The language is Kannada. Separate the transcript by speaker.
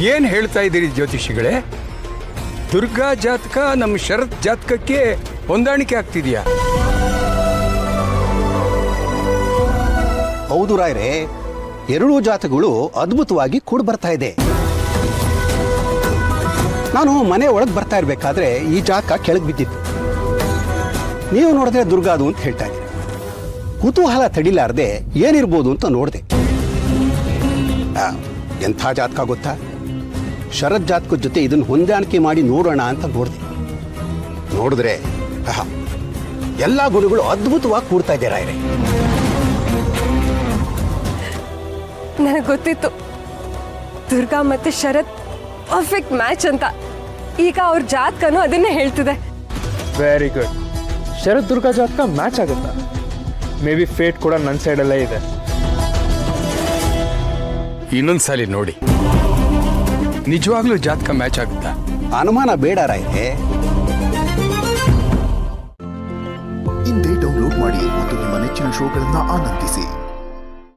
Speaker 1: ಏನು ಹೇಳ್ತಾ ಇದ್ದೀರಿ ಜ್ಯೋತಿಷಿಗಳೇ? ದುರ್ಗಾ ಜಾತಕ ನಮ್ಮ ಶರತ್ ಜಾತಕಕ್ಕೆ ಹೊಂದಾಣಿಕೆ ಆಗ್ತಿದೆಯಾ?
Speaker 2: ಹೌದು ರಾಯ್ರೆ, ಎರಡೂ ಜಾತಕಗಳು ಅದ್ಭುತವಾಗಿ ಕೂಡಿ ಬರ್ತಾ ಇದೆ. ನಾನು ಮನೆ ಒಳಗೆ ಬರ್ತಾ ಇರಬೇಕಾದ್ರೆ ಈ ಜಾತಕ ಕೆಳಗೆ ಬಿದ್ದಿತ್ತು. ನೀವು ನೋಡಿದ್ರೆ ದುರ್ಗಾದು ಅಂತ ಹೇಳ್ತಾ ಇದ್ದೀರಿ. ಕುತೂಹಲ ತಡಿಲಾರದೆ ಏನಿರ್ಬೋದು ಅಂತ ನೋಡಿದೆ. ಎಂಥ ಜಾತಕ ಗೊತ್ತಾ? ಶರತ್ ಜಾತಕದ ಜೊತೆ ಇದನ್ನು ಹೊಂದಾಣಿಕೆ ಮಾಡಿ ನೋಡೋಣ ಅಂತ ನೋಡಿದ್ರೆ ಎಲ್ಲ ಗುಣಗಳು ಅದ್ಭುತವಾಗಿ ಕೂಡ್ತಾ ಇದೆ ರಾಯ್ರೆ.
Speaker 3: ನನಗೆ ಗೊತ್ತಿತ್ತು ದುರ್ಗಾ ಮತ್ತೆ ಶರತ್ ಪರ್ಫೆಕ್ಟ್ ಮ್ಯಾಚ್ ಅಂತ. ಈಗ ಅವ್ರ ಜಾತಕನೂ ಅದನ್ನೇ ಹೇಳ್ತಿದೆ.
Speaker 4: Very good. ಶರತ್ ದುರ್ಗಾ ಜಾತಕ ಮ್ಯಾಚ್ ಆಗುತ್ತಾ? ಮೇ ಬಿ ಫೇಟ್ ಕೂಡ ನನ್ನ ಸೈಡಲ್ಲೇ ಇದೆ.
Speaker 1: ಇನ್ನೊಂದ್ಸಲಿ ನೋಡಿ, ನಿಜವಾಗ್ಲೂ ಜಾತಕ ಮ್ಯಾಚ್ ಆಗುತ್ತಾ?
Speaker 2: ಅನುಮಾನ ಬೇಡ ರಾಯ್ರೆ.
Speaker 5: ಇಂದೇ ಡೌನ್ಲೋಡ್ ಮಾಡಿ ಮತ್ತು ನಿಮ್ಮ ನೆಚ್ಚಿನ ಶೋಗಳನ್ನ ಆನಂದಿಸಿ.